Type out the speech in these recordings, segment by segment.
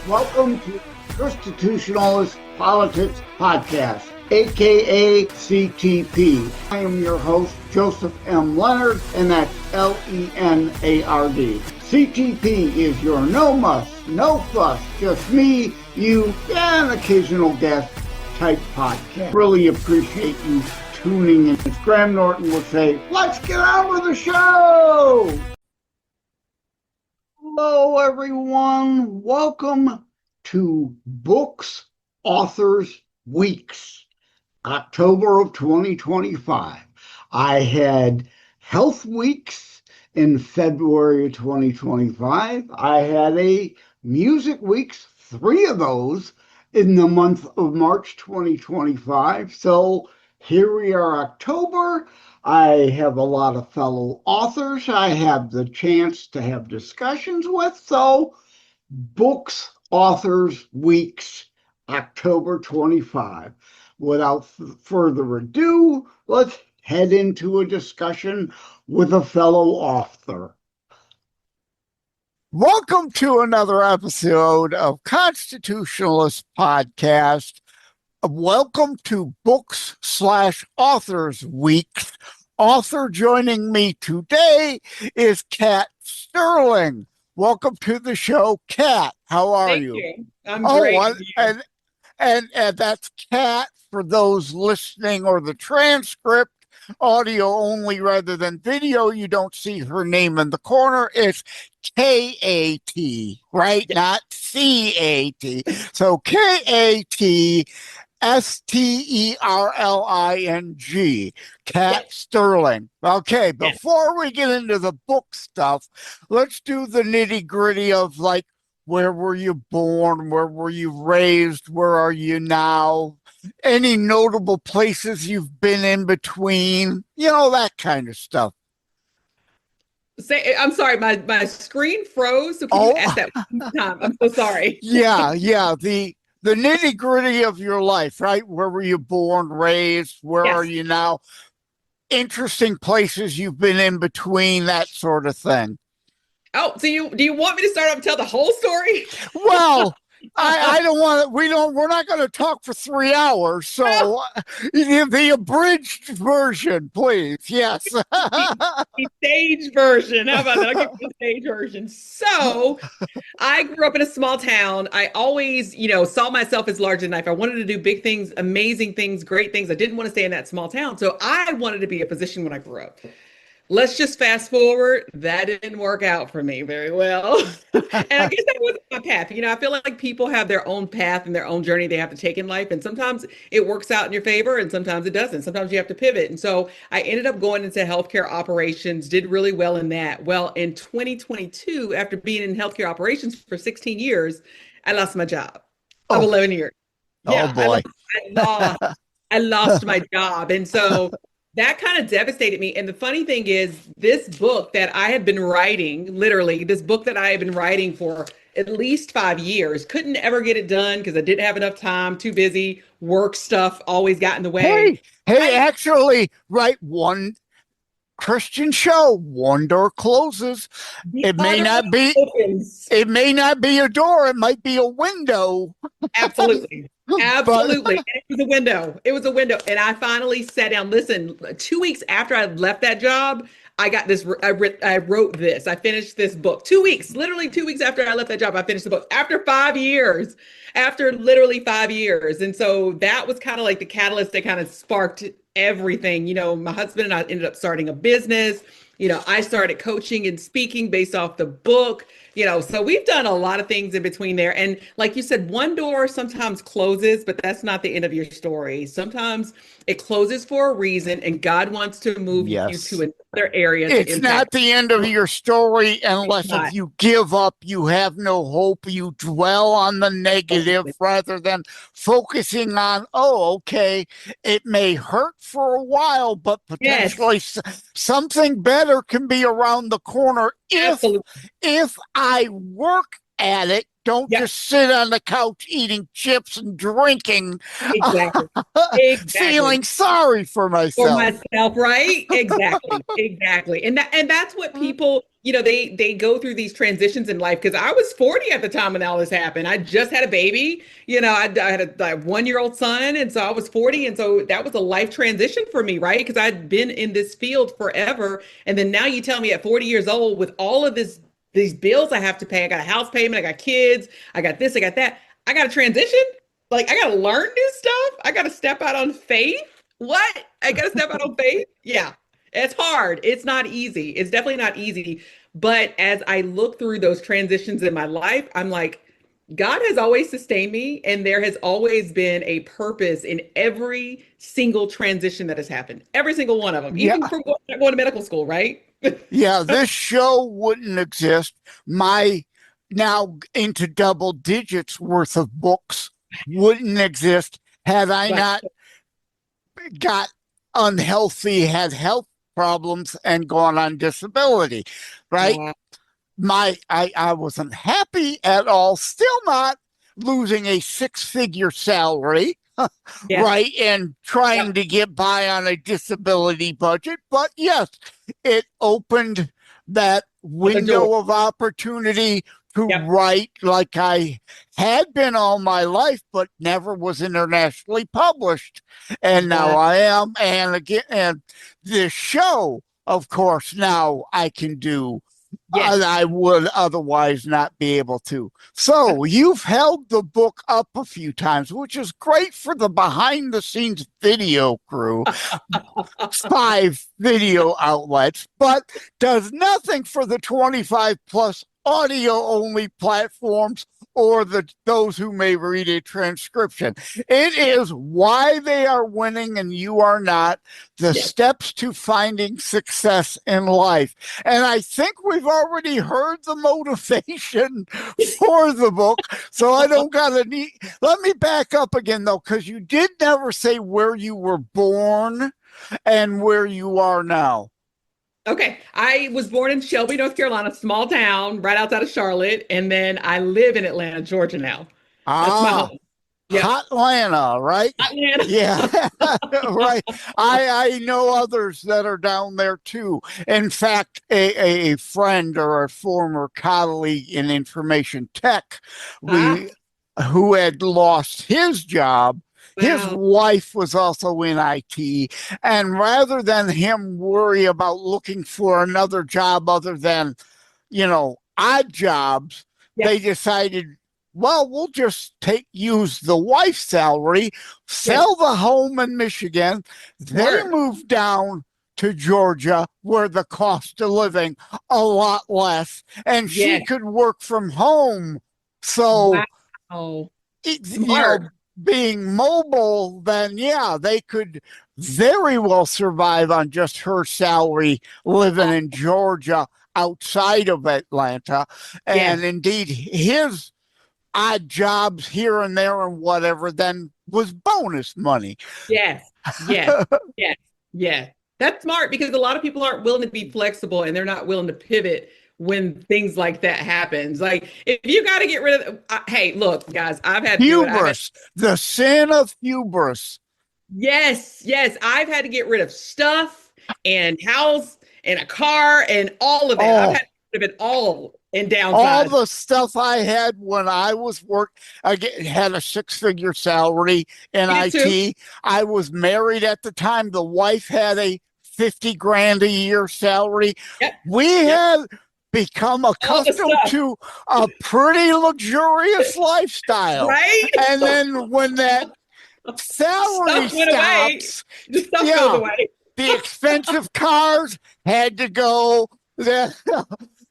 Welcome to Constitutionalist Politics Podcast, aka CTP. I am your host, Joseph M. Leonard, and that's Lenard. CTP is your no muss, no fuss, just me, you, and an occasional guest type podcast. Really appreciate you tuning in. As Graham Norton would say, let's get on with the show! Hello, everyone. Welcome to Books, Authors, Weeks, October of 2025. I had Health Weeks in February of 2025. I had a Music Weeks, 3 of those in the month of March 2025. So here we are, October. I have a lot of fellow authors I have the chance to have discussions with. So Books, Authors, Weeks, October 25. Without further ado, let's head into a discussion with a fellow author. Welcome to another episode of Constitutionalist Podcast. Welcome to Books/Authors Week. Author joining me today is Kat Sterling. Welcome to the show, Kat. How are you? Thank you. I'm great. And that's Kat for those listening or the transcript, audio only rather than video. You don't see her name in the corner. It's K-A-T, right? Not C-A-T. So K-A-T S3EOctSpecial16, Kat Sterling. Okay, before we get into the book stuff, let's do the nitty gritty of like, where were you born? Where were you raised? Where are you now? Any notable places you've been in between? You know, that kind of stuff. I'm sorry, my screen froze. So can you ask that one time? I'm so sorry. Yeah. The nitty gritty of your life, right? Where were you born, raised? Where are you now? Interesting places you've been in between, that sort of thing. Oh, so do you want me to start up and tell the whole story? Well, I don't want to, we're not going to talk for 3 hours. So the abridged version, please. Yes. The stage version. How about that? I'll give you the stage version. So I grew up in a small town. I always, saw myself as larger than life. I wanted to do big things, amazing things, great things. I didn't want to stay in that small town. So I wanted to be a physician when I grew up. Let's just fast forward. That didn't work out for me very well. And I guess that wasn't my path. I feel like people have their own path and their own journey they have to take in life. And sometimes it works out in your favor and sometimes it doesn't. Sometimes you have to pivot. And so I ended up going into healthcare operations, did really well in that. Well, in 2022, after being in healthcare operations for 16 years, I lost my job of 11 years. Oh, boy. I lost my job. And so that kind of devastated me. And the funny thing is, this book that I have been writing, literally, this book that I have been writing for at least 5 years, couldn't ever get it done because I didn't have enough time, too busy, work stuff always got in the way. Actually, write one Christian show, one door closes. It may not be a door, it might be a window. Absolutely. Absolutely. And it was a window. It was a window. And I finally sat down. Listen, 2 weeks after I left that job, I got this. I wrote this. I finished this book. 2 weeks, literally 2 weeks after I left that job, I finished the book after 5 years, after literally 5 years. And so that was kind of like the catalyst that kind of sparked everything. My husband and I ended up starting a business. I started coaching and speaking based off the book. So we've done a lot of things in between there. And like you said, one door sometimes closes, but that's not the end of your story. Sometimes it closes for a reason and God wants to move you to another area. It's not the end of your story unless if you give up, you have no hope, you dwell on the negative rather than focusing on, it may hurt for a while, but potentially something better can be around the corner if I work at it. Don't just sit on the couch eating chips and drinking, feeling sorry for myself. Right? Exactly. And that's what people they go through these transitions in life, because I was 40 at the time when all this happened. I just had a baby. I had a 1-year-old son, and so I was 40, and so that was a life transition for me, right? Because I'd been in this field forever, and then now you tell me at 40 years old, with all of these bills I have to pay, I got a house payment, I got kids, I got this, I got that, I got to transition. Like, I got to learn new stuff. I got to step out on faith. What? I got to step out on faith? Yeah. It's hard. It's not easy. It's definitely not easy. But as I look through those transitions in my life, I'm like, God has always sustained me, and there has always been a purpose in every single transition that has happened. Every single one of them, even from going to medical school, right? Yeah, this show wouldn't exist. My now into double digits worth of books wouldn't exist had I not got unhealthy, had health problems, and gone on disability, right? I wasn't happy at all, still not losing a 6-figure salary, right? And trying to get by on a disability budget. But yes, it opened that window of opportunity to write, like I had been all my life, but never was internationally published. And now I am. And again, and this show, of course, now I can do. I would otherwise not be able to. So you've held the book up a few times, which is great for the behind the scenes video crew, 5 video outlets, but does nothing for the 25 plus audio only platforms or those who may read a transcription. It is why they are winning and you are not, the steps to finding success in life. And I think we've already heard the motivation for the book, so I don't gotta let me back up again though, because you did never say where you were born and where you are now. Okay. I was born in Shelby, North Carolina, small town right outside of Charlotte. And then I live in Atlanta, Georgia now. That's my home. Yep. Hot Atlanta, right? Atlanta. Yeah, right. I know others that are down there too. In fact, a friend or a former colleague in information tech, who had lost his job. His wife was also in IT, and rather than him worry about looking for another job other than, odd jobs, they decided, well, we'll just use the wife's salary, sell the home in Michigan. They moved down to Georgia, where the cost of living a lot less, and she could work from home. So, being mobile, then they could very well survive on just her salary living in Georgia outside of Atlanta. And indeed, his odd jobs here and there and whatever then was bonus money. Yes. That's smart, because a lot of people aren't willing to be flexible, and they're not willing to pivot when things like that happens. Like, if you got to get rid of, hey, look, guys, I've had hubris, the sin of hubris. Yes, I've had to get rid of stuff and house and a car and all of that. I've had to get rid of it all and downsize. All the stuff I had when I was I had a 6-figure salary in IT. Too. I was married at the time. The wife had a $50,000 a year salary. We had become accustomed to a pretty luxurious lifestyle. Right? And then when that salary stops, the stuff goes away. The expensive cars had to go. The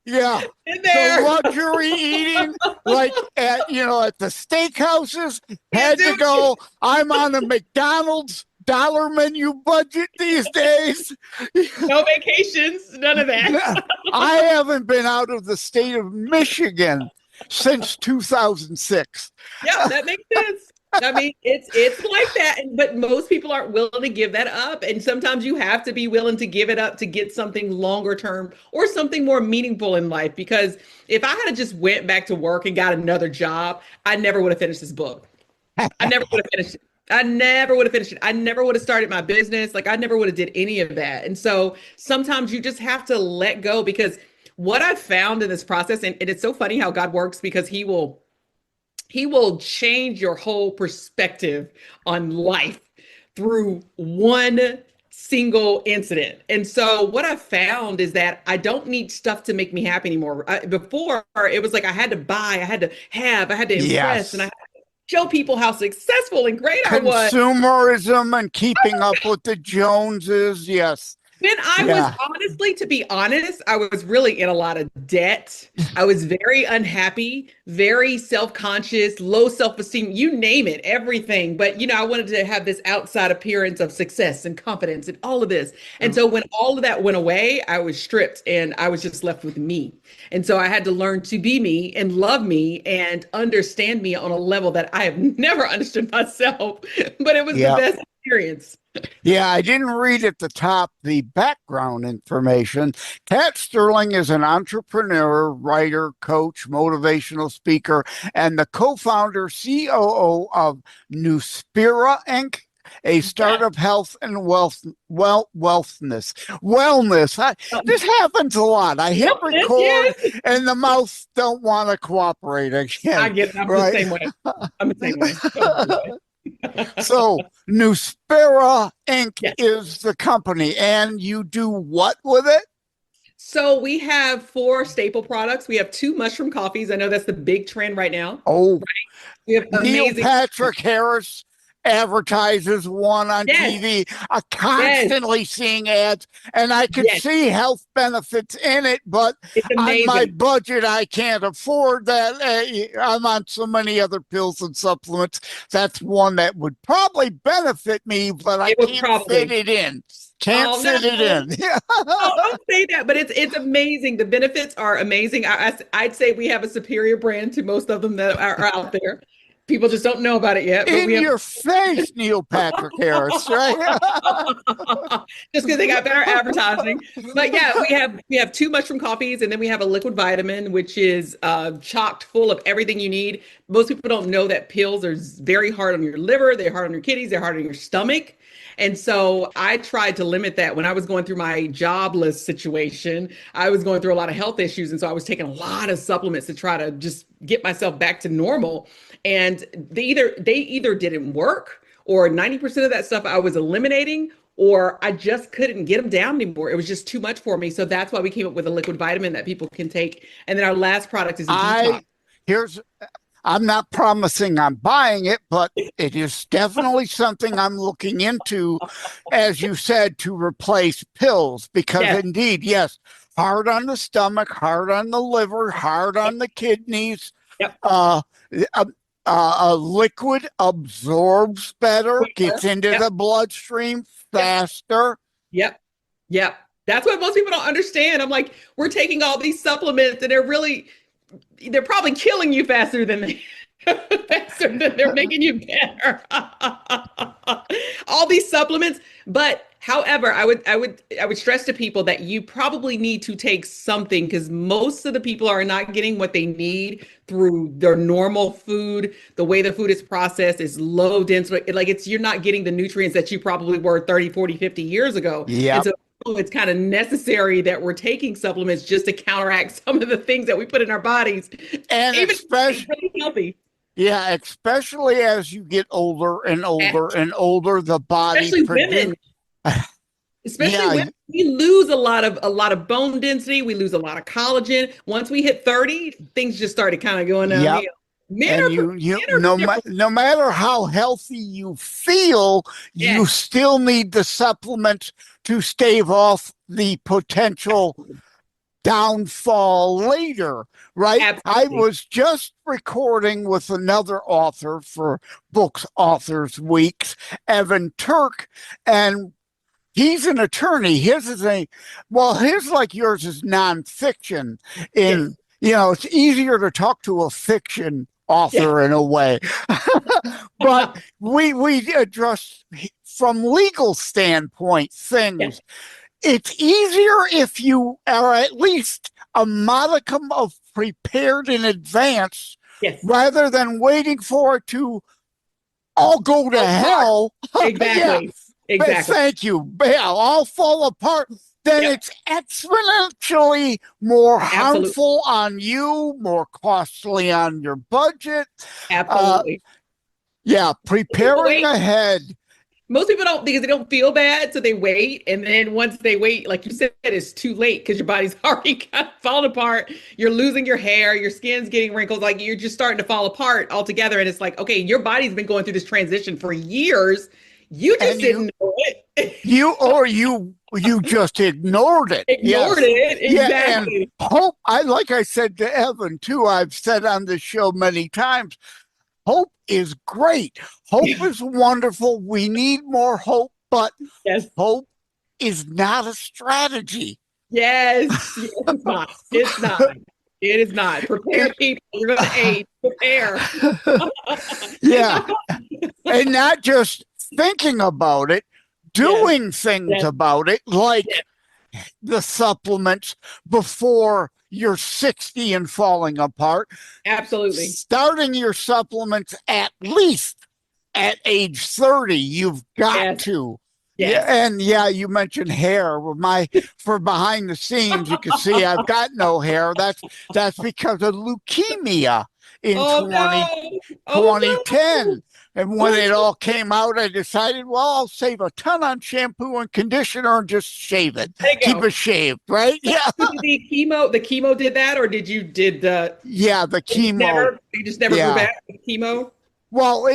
luxury eating, like at the steakhouses, had to go. I'm on a McDonald's dollar menu budget these days. No vacations, none of that. I haven't been out of the state of Michigan since 2006. Yeah, that makes sense. I mean, it's like that, but most people aren't willing to give that up. And sometimes you have to be willing to give it up to get something longer term or something more meaningful in life. Because if I had just went back to work and got another job, I never would have finished this book. I never would have finished it. I never would have finished it. I never would have started my business. Like, I never would have did any of that. And so sometimes you just have to let go, because what I found in this process, and it's so funny how God works, because he will change your whole perspective on life through one single incident. And so what I found is that I don't need stuff to make me happy anymore. Before, it was like I had to buy, I had to have, I had to impress, and I Yes. had to show people how successful and great I was. Consumerism and keeping up with the Joneses. Yes. When I was, Yeah. honestly, to be honest, I was really in a lot of debt. I was very unhappy, very self-conscious, low self-esteem, you name it, everything. But, I wanted to have this outside appearance of success and confidence and all of this. And so when all of that went away, I was stripped and I was just left with me. And so I had to learn to be me and love me and understand me on a level that I have never understood myself. But it was the Yeah. best experience. Yeah, I didn't read at the top the background information. Kat Sterling is an entrepreneur, writer, coach, motivational speaker, and the co-founder, COO of Nuspira Inc., a startup health and wellness. This happens a lot. I hit record Yes. and the mouth don't want to cooperate again. I get it. I'm right? the same way. I'm the same way. Totally. So Nuspira Inc. Yes. is the company, and you do what with it? So we have 4 staple products. We have 2 mushroom coffees. I know that's the big trend right now. Oh, We have Neil amazing. Patrick Harris advertises one on Yes. TV. I'm constantly seeing ads, and I can Yes. see health benefits in it, but It's on my amazing. budget, I can't afford that. I'm on so many other pills and supplements. That's one that would probably benefit me, but I It would can't probably. fit it in. Can't Oh, fit it no. in. Oh, don't say that, but it's amazing. The benefits are amazing. I'd say we have a superior brand to most of them that are out there. People just don't know about it yet. But In we have your face, Neil Patrick Harris, right? just because they got better advertising. But yeah, we have 2 mushroom coffees, and then we have a liquid vitamin, which is chocked full of everything you need. Most people don't know that pills are very hard on your liver, they're hard on your kidneys, they're hard on your stomach. And so I tried to limit that when I was going through my jobless situation. I was going through a lot of health issues. And so I was taking a lot of supplements to try to just get myself back to normal. And they either didn't work, or 90% of that stuff I was eliminating, or I just couldn't get them down anymore. It was just too much for me. So that's why we came up with a liquid vitamin that people can take. And then our last product is a detox. I'm not promising I'm buying it, but it is definitely something I'm looking into, as you said, to replace pills, because Yes. indeed, yes, hard on the stomach, hard on the liver, hard on the kidneys. Yep. A liquid absorbs better, gets into Yep. the bloodstream faster. Yep. That's what most people don't understand. I'm like, we're taking all these supplements, and they're probably killing you faster than they're making you better. All these supplements. But however, I would stress to people that you probably need to take something, because most of the people are not getting what they need through their normal food. The way the food is processed is low dense. Like you're not getting the nutrients that you probably were 30, 40, 50 years ago. Yeah. And so it's kind of necessary that we're taking supplements just to counteract some of the things that we put in our bodies. And even especially, really healthy. Yeah, especially as you get older and older and older, the body Especially women. Especially Yeah. women, we lose a lot of bone density. We lose a lot of collagen. Once we hit 30, things just started kind of going downhill. Yep. Men And no matter how healthy you feel, you Yes. still need the supplements to stave off the potential downfall later, right? Absolutely. I was just recording with another author for Books Authors Weeks, Evan Turk, and he's an attorney. His is his, like yours, is nonfiction. It's easier to talk to a fiction author in a way. But we address from legal standpoint things. Yes. It's easier if you are at least a modicum of prepared in advance, rather than waiting for it to all go to hell. Exactly. Exactly. Thank you. Yeah, all fall apart. then Yep. it's exponentially more Absolutely. harmful on you, more costly on your budget. Absolutely. Yeah, preparing Wait. ahead. Most people don't, because they don't feel bad, so they wait. And then once they wait, like you said, it's too late because your body's already kind of falling apart. You're losing your hair, your skin's getting wrinkles, like you're just starting to fall apart altogether. And it's like, okay, your body's been going through this transition for years. You just And didn't know it. you just ignored it. Ignored Yes. it. Yeah, and Exactly. hope, like I said to Evan too, I've said on the show many times, hope is great. Hope is wonderful. We need more hope, but Yes. hope is not a strategy. Yes. Yes, it's not. It's not. It is not. Prepare people. You're going to age. Prepare. Yeah. And not just thinking about it, doing things Yes. about it, like the supplements before you're 60 and falling apart. Absolutely. Starting your supplements at least at age 30, you've got to. Yes. Yeah, and yeah, you mentioned hair. For behind the scenes, you can see I've got no hair. That's because of leukemia in Oh, 2010. no. And when it all came out, I decided, well, I'll save a ton on shampoo and conditioner and just shave it. Keep it shaved, right? Yeah. The chemo did that, or did the chemo. You just never grew back with chemo? Well,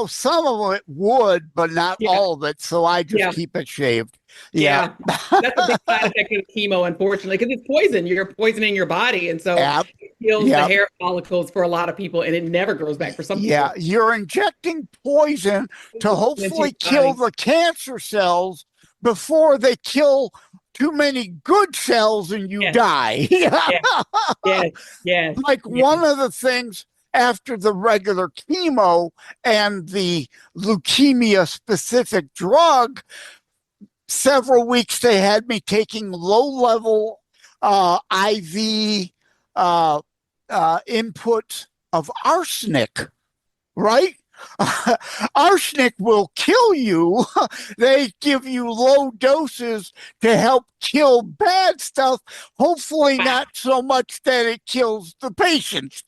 some of it would, but not all of it. So I just keep it shaved. Yeah. That's a big side effect of chemo, unfortunately, because it's poison. You're poisoning your body. And so it kills the hair follicles for a lot of people, and it never grows back for some people. Yeah. You're injecting poison to hopefully kill the cancer cells before they kill too many good cells and you die. Yes. Like one of the things after the regular chemo and the leukemia specific drug, several weeks they had me taking low-level IV input of arsenic, right? Arsenic will kill you. They give you low doses to help kill bad stuff, hopefully not so much that it kills the patient.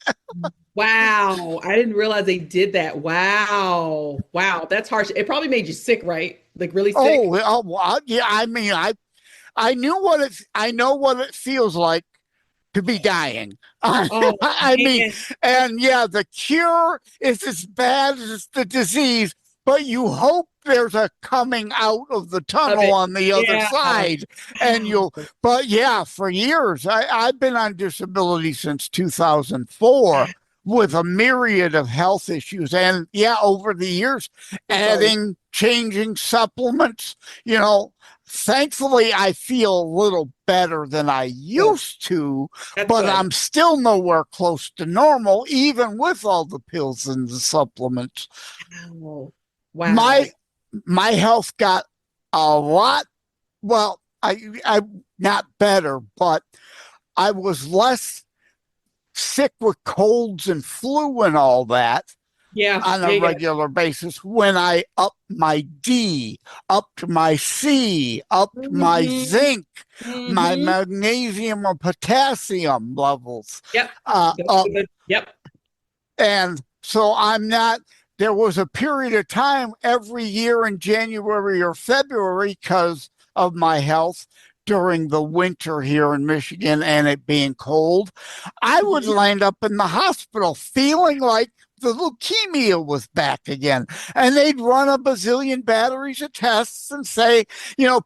Wow. I didn't realize they did that. Wow. That's harsh. It probably made you sick, right? Like really sick? Yeah. I mean, I know what it feels like to be dying. I mean, and the cure is as bad as the disease, but you hope there's a coming out of the tunnel on the other side. And but for years, I've been on disability since 2004 with a myriad of health issues. And over the years, changing supplements, thankfully, I feel a little better than I used to, but I'm still nowhere close to normal, even with all the pills and the supplements. Wow. My health got a lot, well, I not better, but I was less sick with colds and flu and all that. On a regular basis when I upped my D, upped my C, upped my zinc, my magnesium or potassium levels. And so there was a period of time every year in January or February because of my health during the winter here in Michigan and it being cold, I would land up in the hospital feeling like the leukemia was back again. And they'd run a bazillion batteries of tests and say,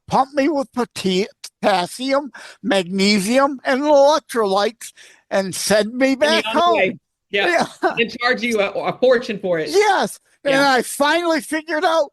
pump me with potassium, magnesium, and electrolytes and send me back home. And charge you a fortune for it. Yes. And I finally figured out,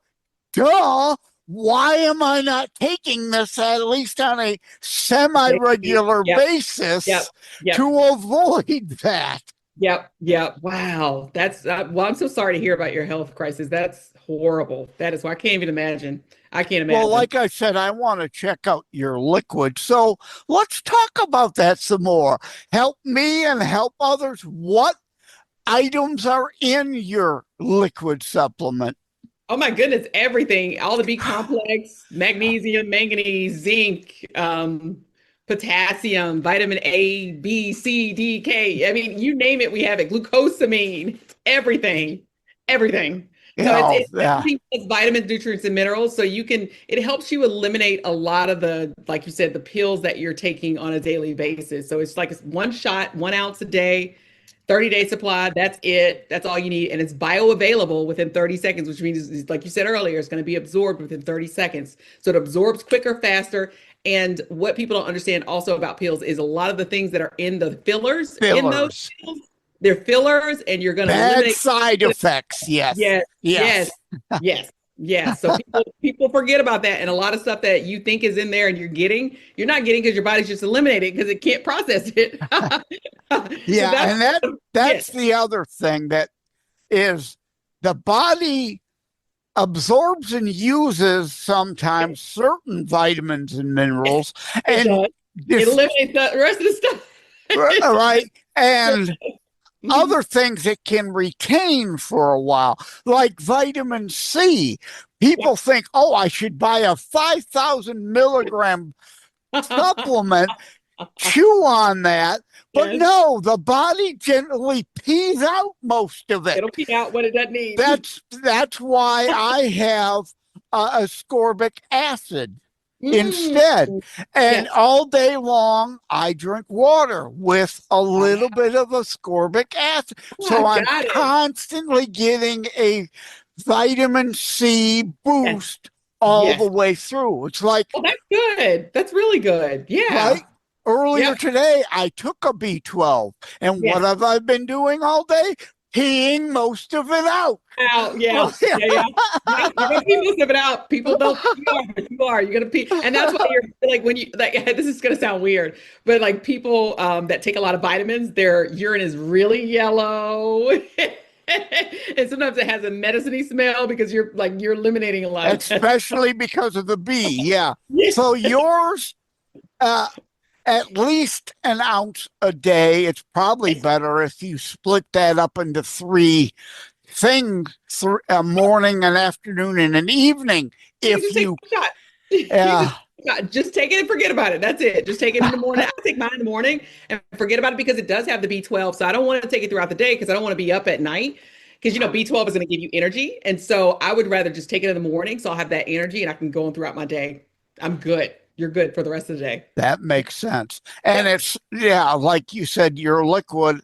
why am I not taking this at least on a semi-regular basis to avoid that? Yep. Wow. That's I'm so sorry to hear about your health crisis. That's horrible. That is why I can't even imagine. I can't imagine. Well, like I said, I want to check out your liquid. So let's talk about that some more. Help me and help others. What items are in your liquid supplement? Oh my goodness, everything, all the B complex, magnesium, manganese, zinc, potassium, vitamin A, B, C, D, K. I mean, you name it, we have it. Glucosamine, everything, everything. So Oh, it's yeah. everything plus vitamins, nutrients, and minerals. So it helps you eliminate a lot of the, like you said, the pills that you're taking on a daily basis. So it's like it's one shot, 1 ounce a day, 30-day supply. That's it. That's all you need. And it's bioavailable within 30 seconds, which means, like you said earlier, it's going to be absorbed within 30 seconds. So it absorbs quicker, faster. And what people don't understand also about pills is a lot of the things that are in the fillers in those Fillers. pills, they're fillers, and you're going to Bad eliminate. side effects. Yes. Yes, Yes. yes, yes, yes. So people forget about that, and a lot of stuff that you think is in there and you're not getting because your body's just eliminated because it can't process it. Yeah, that's, and that's the other thing that is the body absorbs and uses sometimes certain vitamins and minerals, it and does. It eliminates the rest of the stuff. right, and other things it can retain for a while, like vitamin C. People think, oh, I should buy a 5,000 milligram supplement, chew on that. But Yes. no, the body generally pees out most of it. It'll pee out what it doesn't need. That's why I have ascorbic acid instead. And Yes. all day long, I drink water with a little bit of ascorbic acid. So I'm Got it. constantly getting a vitamin C boost all the way through. It's like, Oh, that's good. That's really good. Yeah. right? Earlier today, I took a B12. And what have I been doing all day? Peeing most of it out. Yeah. You're gonna pee most of it out. People don't. You are. You're gonna pee, and that's why you're like when you like. This is gonna sound weird, but like people that take a lot of vitamins, their urine is really yellow. And sometimes it has a medicine-y smell because you're eliminating a lot especially because of the B. Yeah. Yes. So yours, at least an ounce a day. It's probably better if you split that up into three things: a morning, an afternoon, and an evening. If you, just take it and forget about it. That's it. Just take it in the morning. I take mine in the morning and forget about it because it does have the B12. So I don't want to take it throughout the day because I don't want to be up at night because B12 is going to give you energy. And so I would rather just take it in the morning so I'll have that energy and I can go on throughout my day. I'm good. You're good for the rest of the day. That makes sense. And it's, like you said, your liquid.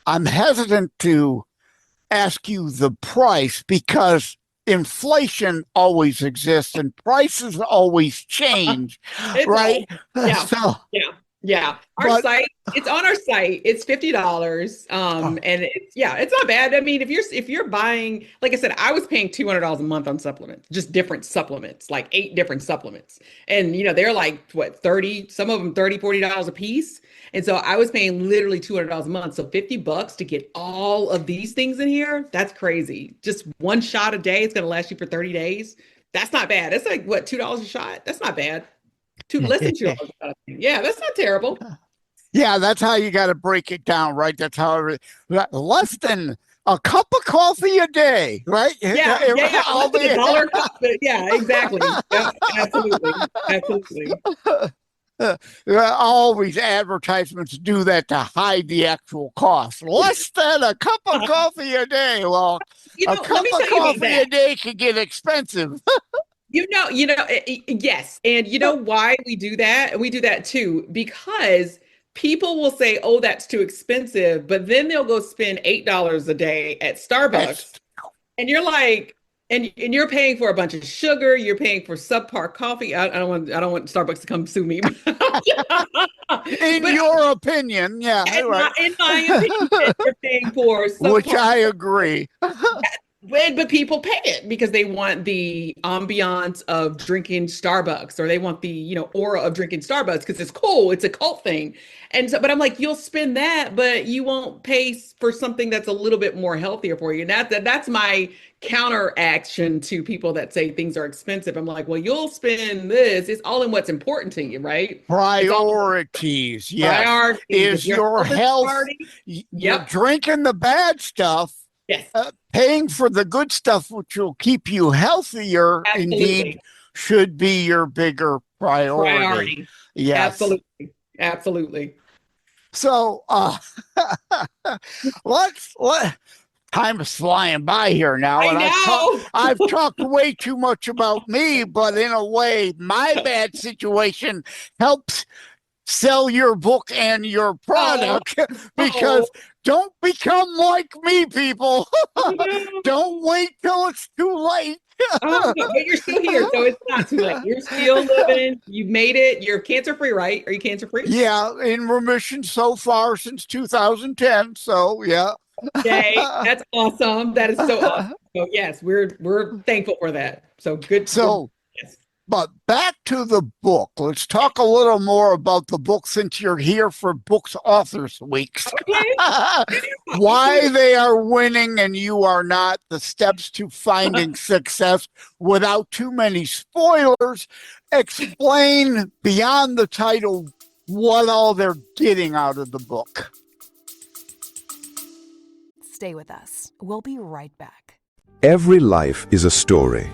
I'm hesitant to ask you the price because inflation always exists and prices always change, right? Yeah. Our site, it's on our site. It's $50. And it's not bad. I mean, if you're buying, like I said, I was paying $200 a month on supplements, just different supplements, like 8 different supplements. And they're like what, 30, some of them $30, $40 a piece. And so I was paying literally $200 a month. So $50 to get all of these things in here, that's crazy. Just one shot a day, it's going to last you for 30 days. That's not bad. That's like what, $2 a shot? That's not bad. Less than $2 a shot. Yeah, that's not terrible. Yeah, that's how you got to break it down, right? That's how less than a cup of coffee a day, right? Yeah. All the $1 cup. Yeah, exactly. Yeah, absolutely. Always advertisements do that to hide the actual cost. Less than a cup of coffee a day. Well, a cup of coffee a day can get expensive. Yes. And you know why we do that? We do that too, because people will say, oh, that's too expensive. But then they'll go spend $8 a day at Starbucks. And you're like, and you're paying for a bunch of sugar. You're paying for subpar coffee. I don't want Starbucks to come sue me. In your opinion, yeah. In my opinion, you're paying for subpar, which I agree. But people pay it because they want the ambiance of drinking Starbucks, or they want the, aura of drinking Starbucks because it's cool. It's a cult thing. And so, but I'm like, you'll spend that, but you won't pay for something that's a little bit more healthier for you. And that's my counteraction to people that say things are expensive. I'm like, well, you'll spend this. It's all in what's important to you, right? Priorities. Yes. Priorities. Is your health. You're drinking the bad stuff. Yes, Paying for the good stuff, which will keep you healthier, indeed, absolutely. should be your bigger priority. Priority. Yes. Absolutely. Absolutely. So, let time is flying by here now, I and know. I've talked way too much about me, but in a way, my bad situation helps sell your book and your product because don't become like me, people. Don't wait till it's too late. Oh, no, but you're still here, so it's not too late. You're still living. You've made it. You're cancer free, right? Are you cancer free? Yeah, in remission so far since 2010. So yeah. Yay, that's awesome. That is so awesome. So yes, we're thankful for that. So good. So, Yes. but back to the book. Let's talk a little more about the book since you're here for Books Authors Weeks. Okay. Why they are winning and you are not, the steps to finding success without too many spoilers. Explain beyond the title what all they're getting out of the book. Stay with us. We'll be right back. Every life is a story.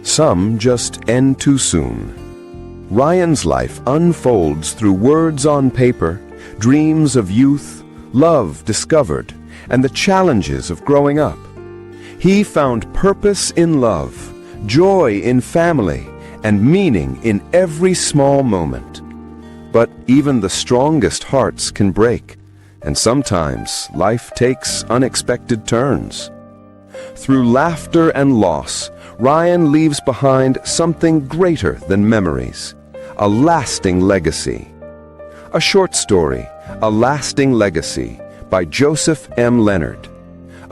Some just end too soon. Ryan's life unfolds through words on paper, dreams of youth, love discovered, and the challenges of growing up. He found purpose in love, joy in family, and meaning in every small moment. But even the strongest hearts can break, and sometimes life takes unexpected turns. Through laughter and loss, Ryan leaves behind something greater than memories, a lasting legacy. A short story, A Lasting Legacy, by Joseph M. Leonard.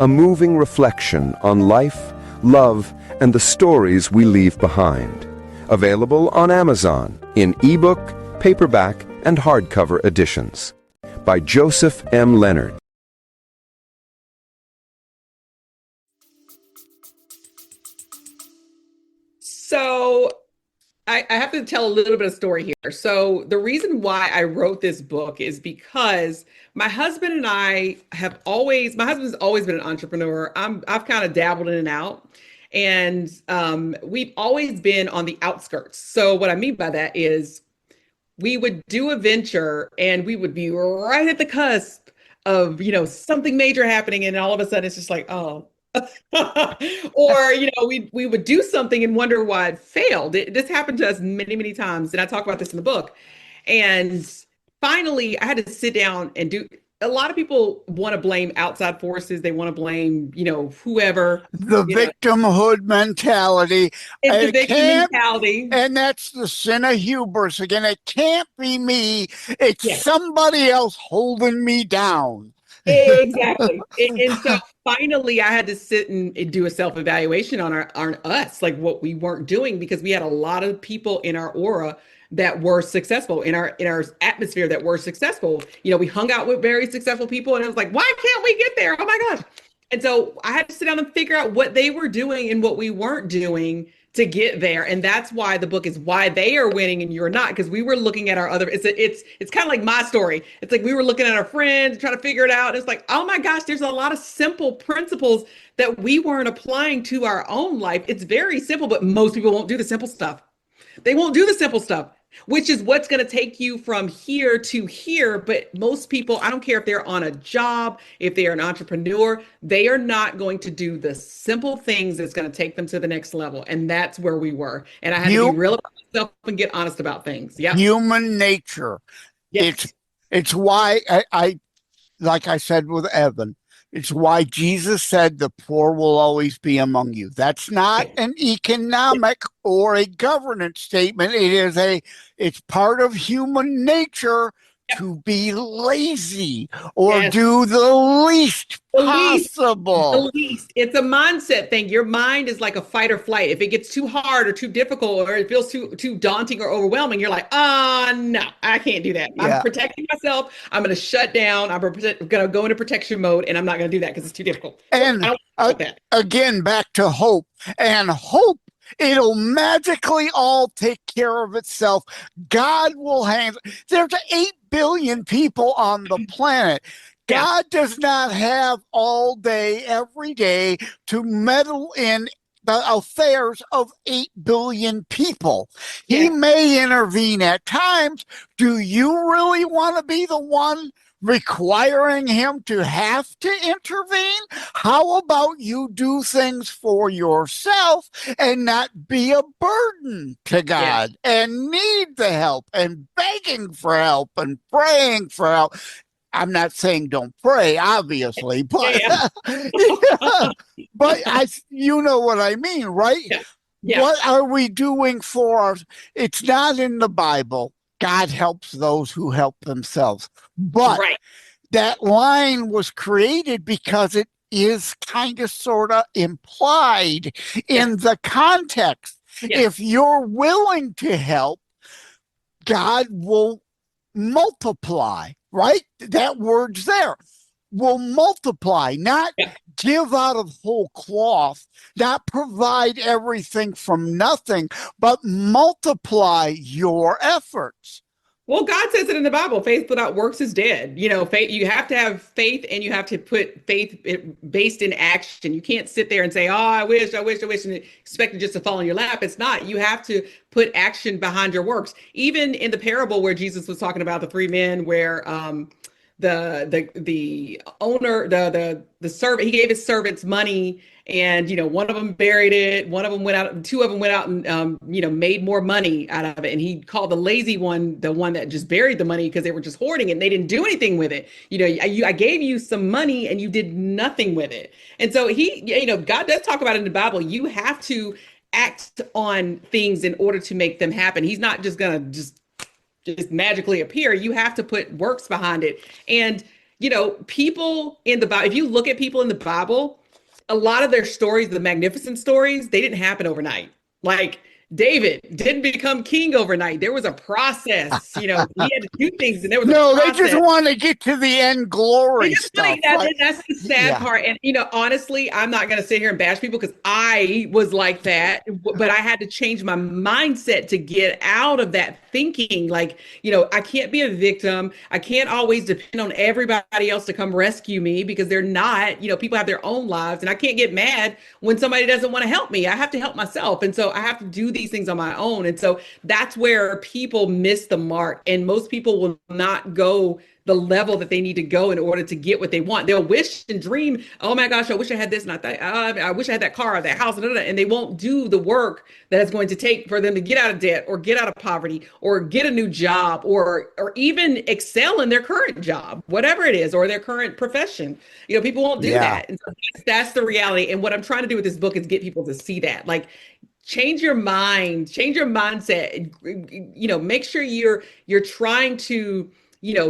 A moving reflection on life, love, and the stories we leave behind. Available on Amazon in ebook, paperback, and hardcover editions. By Joseph M. Leonard. So I have to tell a little bit of story here. So the reason why I wrote this book is because my husband and I my husband's always been an entrepreneur. I've kind of dabbled in and out. And we've always been on the outskirts. So what I mean by that is we would do a venture and we would be right at the cusp of, something major happening. And all of a sudden it's just like, oh, or, we would do something and wonder why it failed. This happened to us many, many times. And I talk about this in the book. And finally, I had to sit down and do. A lot of people want to blame outside forces. They want to blame, whoever. The victimhood mentality. It's the victim mentality. And that's the sin of hubris. Again, it can't be me. It's somebody else holding me down. Exactly. And so finally, I had to sit and do a self-evaluation on us, like what we weren't doing, because we had a lot of people in our aura that were successful, in our atmosphere that were successful. We hung out with very successful people, and it was like, why can't we get there? Oh my gosh. And so I had to sit down and figure out what they were doing and what we weren't doing to get there. And that's why the book is why they are winning and you're not, because we were looking at our other, it's kind of like my story. It's like we were looking at our friends, trying to figure it out. And it's like, oh my gosh, there's a lot of simple principles that we weren't applying to our own life. It's very simple, but most people won't do the simple stuff. They won't do the simple stuff, which is what's going to take you from here to here. But most people, I don't care if they're on a job, if they're an entrepreneur, they are not going to do the simple things that's going to take them to the next level. And that's where we were. And I had to be real about myself and get honest about things. Yeah. Human nature. Yes. It's why I like I said with Evan, it's why Jesus said the poor will always be among you. That's not an economic or a governance statement. It's part of human nature to be lazy or do the least possible. The least. It's a mindset thing. Your mind is like a fight or flight. If it gets too hard or too difficult or it feels too daunting or overwhelming, you're like, no, I can't do that. I'm protecting myself. I'm going to shut down. I'm going to go into protection mode, and I'm not going to do that because it's too difficult. And again, back to hope. And hope, it'll magically all take care of itself. God will handle. There's 8 billion people on the planet. God does not have all day, every day to meddle in the affairs of 8 billion people. He may intervene at times. Do you really want to be the one requiring him to have to intervene? How about you do things for yourself and not be a burden to God and need the help and begging for help and praying for help? I'm not saying don't pray, obviously, but but you know what I mean, right? What are we doing for us? It's not in the Bible. God helps those who help themselves. But that line was created because it is kind of sort of implied in the context. If you're willing to help, God will multiply, right? That word's there. Will multiply, not give out of whole cloth, not provide everything from nothing, but multiply your efforts. Well, God says it in the Bible, faith without works is dead. You know, faith, you have to have faith, and you have to put faith based in action. You can't sit there and say, oh, I wish, and expect it just to fall in your lap. It's not. You have to put action behind your works. Even in the parable where Jesus was talking about the three men, where the owner, the servant, he gave his servants money, and one of them buried it, one of them went out, two of them went out and made more money out of it, and he called the lazy one the one that just buried the money because they were just hoarding it and they didn't do anything with it. I gave you some money and you did nothing with it. And so God does talk about it in the Bible. You have to act on things in order to make them happen. He's not just gonna just magically appear. You have to put works behind it. And, people in the Bible, if you look at people in the Bible, a lot of their stories, the magnificent stories, they didn't happen overnight. Like David didn't become king overnight. There was a process, he had to do things, and there was a process. They just want to get to the end glory stuff. That's the sad part. And, honestly, I'm not going to sit here and bash people because I was like that, but I had to change my mindset to get out of that thinking. Like, I can't be a victim. I can't always depend on everybody else to come rescue me because they're not. People have their own lives, and I can't get mad when somebody doesn't want to help me. I have to help myself. And so I have to do these things on my own. And so that's where people miss the mark. And most people will not go the level that they need to go in order to get what they want. They'll wish and dream, oh my gosh, I wish I had this, and I wish I had that car or that house, and they won't do the work that it's going to take for them to get out of debt or get out of poverty or get a new job or even excel in their current job, whatever it is, or their current profession. People won't do that. And so that's the reality. And what I'm trying to do with this book is get people to see that. Like, change your mind, change your mindset, make sure you're trying to,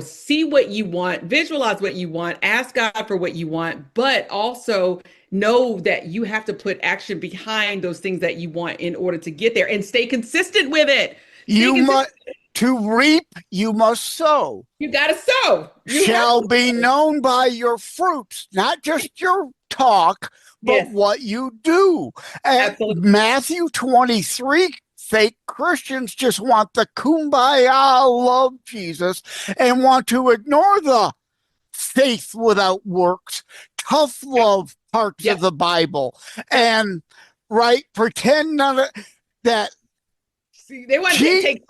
see what you want, visualize what you want, ask God for what you want, but also know that you have to put action behind those things that you want in order to get there, and stay consistent with it. To reap, you must sow. You got to sow. Shall be known by your fruits, not just your talk, but what you do. And Matthew 23, fake Christians just want the kumbaya love Jesus and want to ignore the faith without works, tough love parts of the Bible, and pretend that. They want to take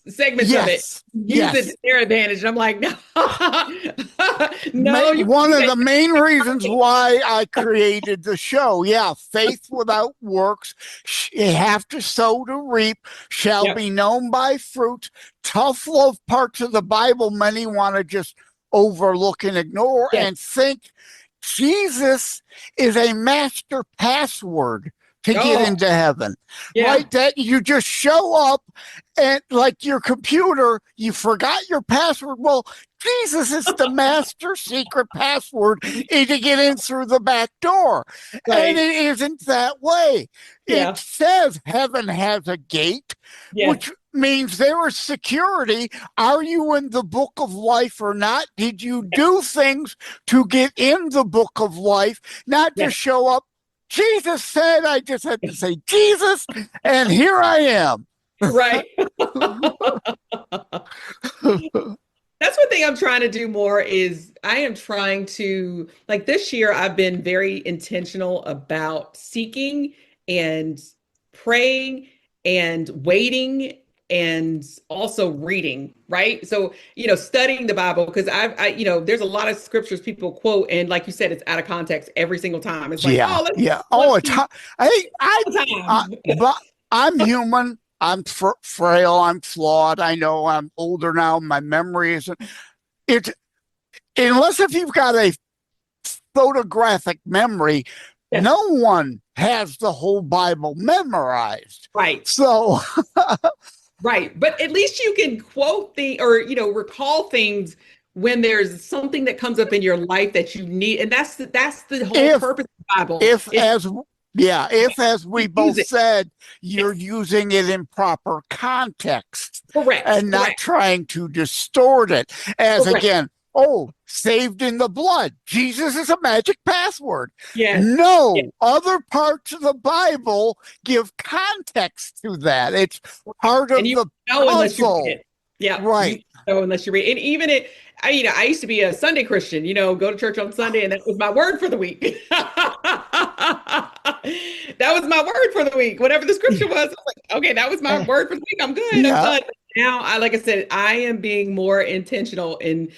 segments of it, use it to their advantage. And I'm like, no, no. One of the main reasons why I created the show, faith without works, you have to sow to reap, shall be known by fruits. Tough love parts of the Bible many want to just overlook and ignore and think Jesus is a master password to get into heaven, right? That you just show up and like your computer, you forgot your password. Well, Jesus is the master secret password to get in through the back door. And it isn't that way. It says heaven has a gate, which means there is security. Are you in the book of life or not? Did you do things to get in the book of life, not to show up? Jesus said, I just had to say Jesus, and here I am. Right. That's one thing I'm trying to do more is I am trying to, like this year, I've been very intentional about seeking and praying and waiting and also reading, right? So, studying the Bible because there's a lot of scriptures people quote and like you said, it's out of context every single time. It's like, Yeah, oh, yeah. let's Oh, it's hard. But I'm human. I'm frail. I'm flawed. I know I'm older now. My memory isn't. It unless if you've got a photographic memory, Yes. no one has the whole Bible memorized. Right. So, right. But at least you can quote recall things when there's something that comes up in your life that you need. And that's the whole purpose of the Bible. If as we both said, you're Yes. using it in proper context. Correct. And not trying to distort it as again, saved in the blood. Jesus is a magic password. Yes. No, Yes. other parts of the Bible give context to that. It's part of the puzzle. Yeah. Right. Unless you read, and even I used to be a Sunday Christian, go to church on Sunday, and that was my word for the week. That was my word for the week. Whatever the scripture was, I was like, okay, that was my word for the week. I'm good. Yeah. I'm done. But now, like I said, I am being more intentional in,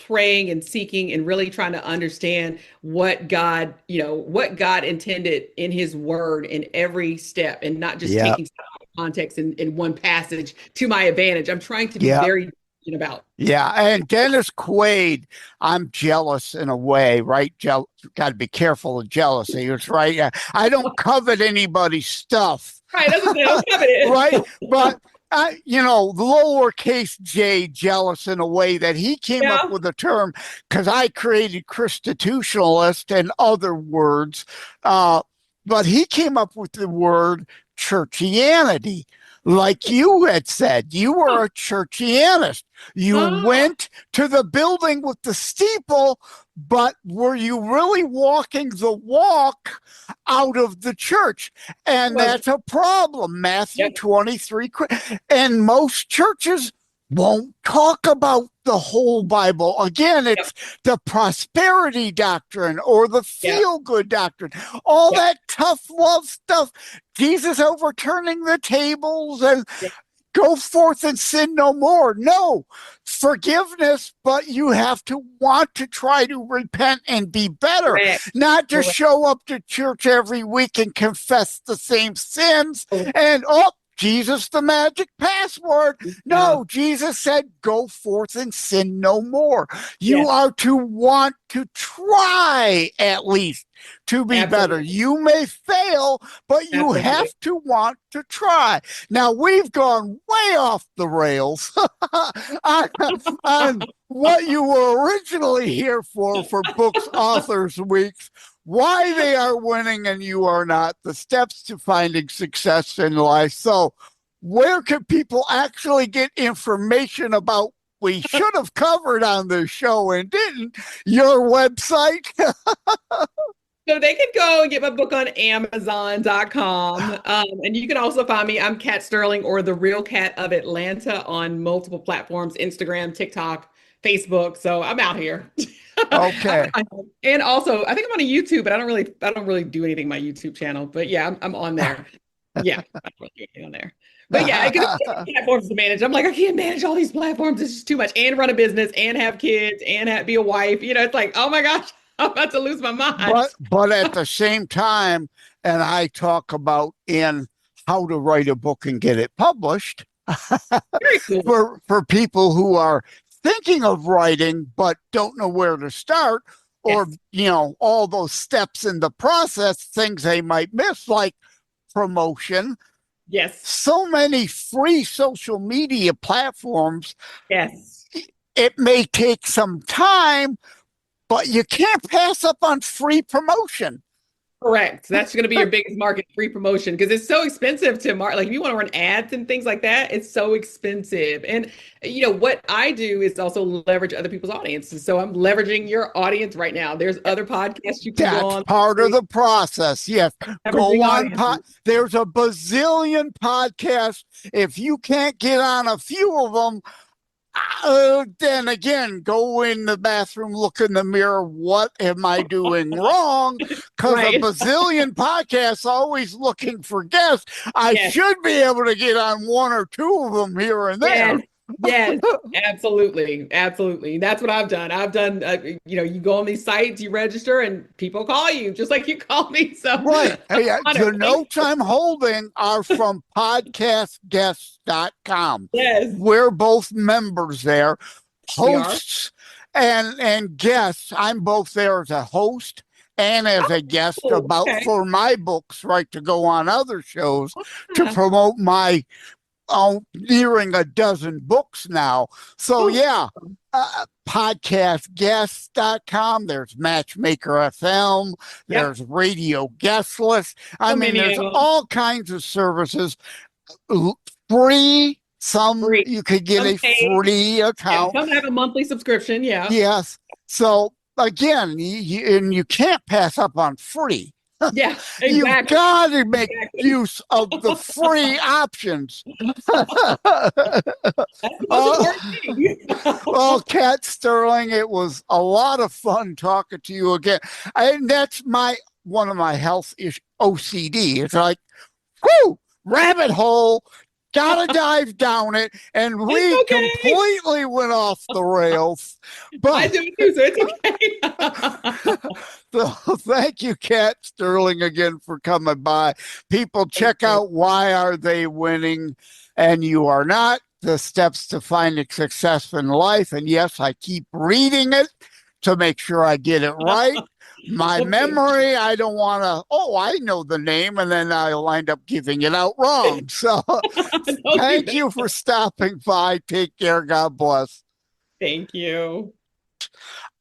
praying and seeking and really trying to understand what God intended in his word in every step and not just taking stuff out of context in one passage to my advantage. I'm trying to be very about. Yeah, and Dennis Quaid, I'm jealous in a way, right? Got to be careful of jealousy. It's right. I don't covet anybody's stuff. Right, that's what I don't covet it. Right, but lowercase j, jealous in a way that he came up with a term because I created Christitutionalist and other words, but he came up with the word churchianity. Like you had said, you were a churchianist. You went to the building with the steeple, but were you really walking the walk out of the church? And that's a problem. Matthew 23. And most churches won't talk about the whole Bible. Again, it's the prosperity doctrine or the feel-good doctrine, all that tough love stuff. Jesus overturning the tables and go forth and sin no more. No, forgiveness, but you have to want to try to repent and be better, not just show up to church every week and confess the same sins and, Jesus, the magic password. No, Jesus said, go forth and sin no more. You are to want to try at least to be better. You may fail, but you have to want to try. Now, we've gone way off the rails on what you were originally here for Books Authors Weeks. Why they are winning and you are not, the steps to finding success in life. So where can people actually get information about we should have covered on this show and didn't? Your website? So they could go and get my book on Amazon.com. And you can also find me. I'm Kat Sterling or The Real Cat of Atlanta on multiple platforms, Instagram, TikTok, Facebook. So I'm out here. Okay. And also, I think I'm on a YouTube, but I don't really do anything on my YouTube channel. But yeah, I'm on there. Yeah, I don't really do anything on there. But yeah, I got platforms to manage. I'm like, I can't manage all these platforms. This is too much. And run a business, and have kids, and be a wife. It's like, oh my gosh, I'm about to lose my mind. But at the same time, and I talk about in how to write a book and get it published. Very cool. For people who are thinking of writing but don't know where to start, or all those steps in the process, things they might miss, like promotion. Yes. So many free social media platforms. Yes. It may take some time, but you can't pass up on free promotion. Correct. That's going to be your biggest market, free promotion, because it's so expensive to market. Like if you want to run ads and things like that, it's so expensive. And what I do is also leverage other people's audiences. So I'm leveraging your audience right now. There's other podcasts you can go on. That's part of the process. Yes. Go on. There's a bazillion podcasts. If you can't get on a few of them, Then again, go in the bathroom, look in the mirror. What am I doing wrong? Because Right. a bazillion podcasts always looking for guests. I Yes. should be able to get on one or two of them here and there. Yes, absolutely. Absolutely. That's what I've done. You go on these sites, you register, and people call you just like you call me. So, Right. Hey, on the it. notes I'm holding are from podcastguests.com. Yes, We're both members there, we are. hosts and guests. I'm both there as a host and as a guest Oh, okay. for my books, right, to go on other shows to Yeah. promote my nearing a dozen books now. So yeah, podcastguests.com. There's Matchmaker FM. Yep. There's Radio Guest List. I So mean, many there's of them. all kinds of services. Free. Free. You could get Some a paid. free Yeah, account. some have a monthly subscription. Yeah. Yes. So again, and you can't pass up on free. Yeah, You've exactly. got to make Exactly. use of the free options. That's the most important thing. Well, Kat Sterling, it was a lot of fun talking to you again. And that's one of my health OCD. It's like, whoo, rabbit hole, gotta dive down it. And we It's okay. completely went off the rails. I But do it too, so it's okay. so thank you, Kat Sterling, again for coming by. People, check out Why Are They Winning and You Are Not? The Steps to Finding Success in Life. And yes, I keep reading it to make sure I get it right. My memory, I don't want to, I know the name, and then I'll wind up giving it out wrong. So thank you for stopping by. Take care. God bless. Thank you.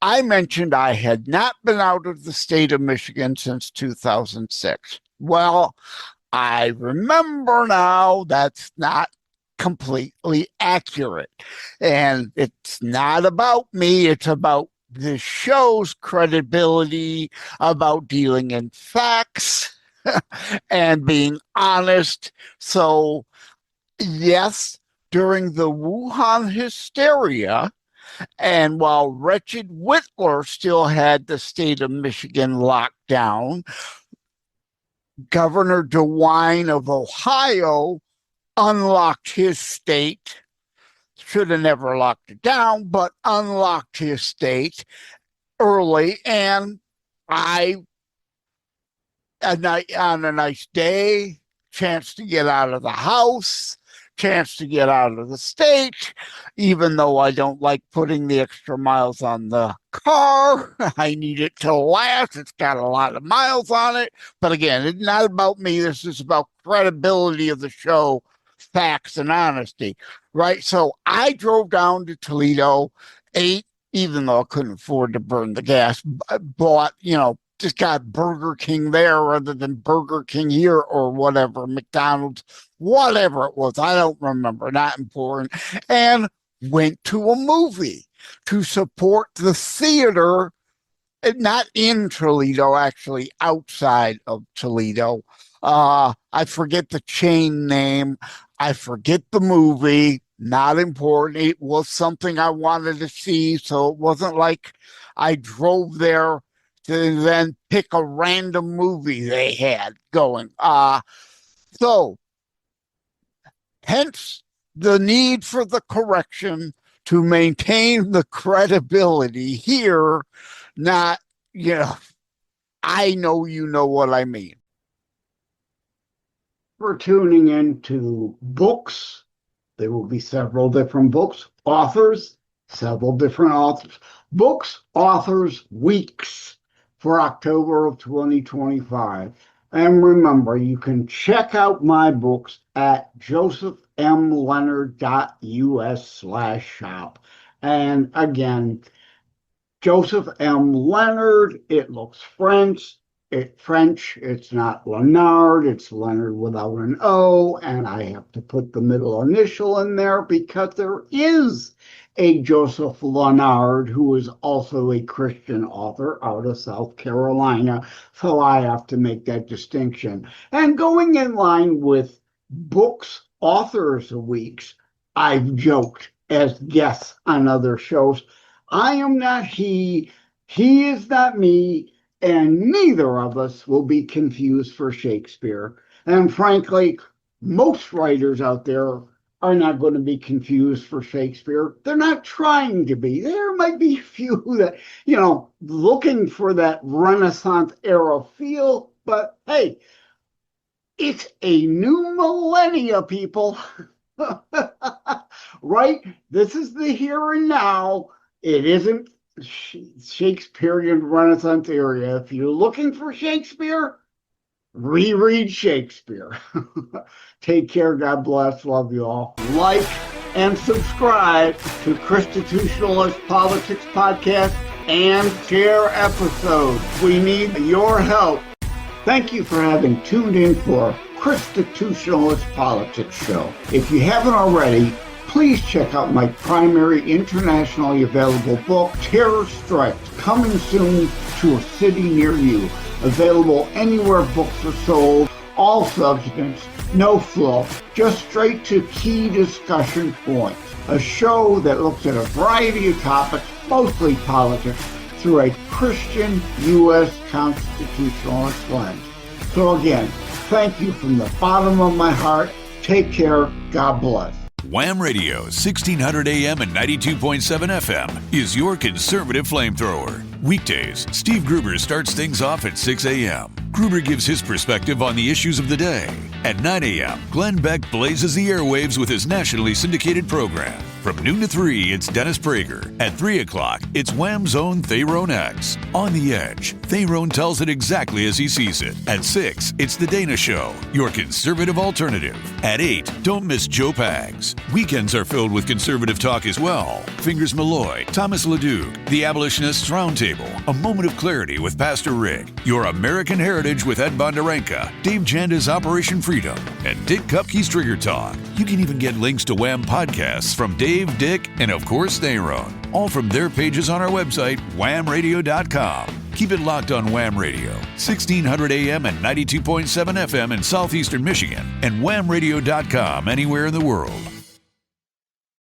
I mentioned I had not been out of the state of Michigan since 2006. Well, I remember now that's not completely accurate. And it's not about me, it's about the show's credibility, about dealing in facts and being honest. So, yes, during the Wuhan hysteria, and while wretched Whitler still had the state of Michigan locked down, Governor DeWine of Ohio unlocked his state. Should have never locked it down, but unlocked his state early. And on a nice day, chance to get out of the house, chance to get out of the state, even though I don't like putting the extra miles on the car. I need it to last. It's got a lot of miles on it. But again, it's not about me. This is about credibility of the show, facts and honesty, right? So I drove down to Toledo, ate, even though I couldn't afford to burn the gas, bought, just got Burger King there rather than Burger King here or whatever, McDonald's, whatever it was. I don't remember, not important. And went to a movie to support the theater, not in Toledo, actually outside of Toledo. I forget the chain name. I forget the movie. Not important. It was something I wanted to see. So it wasn't like I drove there to then pick a random movie they had going. So hence the need for the correction to maintain the credibility here, not, I know you know what I mean. For tuning into books, there will be several different books, authors, several different authors, books, authors, weeks for October of 2025. And remember, you can check out my books at josephmleonard.us/shop. And again, Joseph M. Leonard, it looks French. It's not Leonard, it's Leonard without an O, and I have to put the middle initial in there because there is a Joseph Leonard who is also a Christian author out of South Carolina, so I have to make that distinction. And going in line with books, authors, weeks, I've joked as guests on other shows. I am not he is not me, and neither of us will be confused for Shakespeare. And frankly, most writers out there are not going to be confused for Shakespeare. They're not trying to be. There might be a few that, looking for that Renaissance era feel, but hey, it's a new millennia, people. Right? This is the here and now. It isn't Shakespearean Renaissance era. If you're looking for Shakespeare, reread Shakespeare. Take care. God bless. Love you all. Like and subscribe to Constitutionalist Politics Podcast and share episodes. We need your help. Thank you for having tuned in for Constitutionalist Politics Show. If you haven't already, please check out my primary internationally available book, Terror Strikes, coming soon to a city near you. Available anywhere books are sold, all substance, no fluff, just straight to key discussion points. A show that looks at a variety of topics, mostly politics, through a Christian U.S. constitutionalist lens. So again, thank you from the bottom of my heart. Take care. God bless. Wham Radio, 1600 AM and 92.7 FM is your conservative flamethrower. Weekdays, Steve Gruber starts things off at 6 a.m. Gruber gives his perspective on the issues of the day. At 9 a.m., Glenn Beck blazes the airwaves with his nationally syndicated program. From noon to 3, it's Dennis Prager. At 3 o'clock, it's Wham's own Thayrone X. On the Edge, Thayrone tells it exactly as he sees it. At 6, it's The Dana Show, your conservative alternative. At 8, don't miss Joe Pags. Weekends are filled with conservative talk as well. Fingers Malloy, Thomas LeDuc, The Abolitionists Roundtable, A Moment of Clarity with Pastor Rick, Your American Heritage with Ed Bondarenka, Dave Janda's Operation Freedom, and Dick Kupke's Trigger Talk. You can even get links to Wham podcasts from Dave, Dick, and of course Thayrone, all from their pages on our website, whamradio.com. Keep it locked on Wham Radio, 1600 AM and 92.7 FM in southeastern Michigan, and whamradio.com anywhere in the world.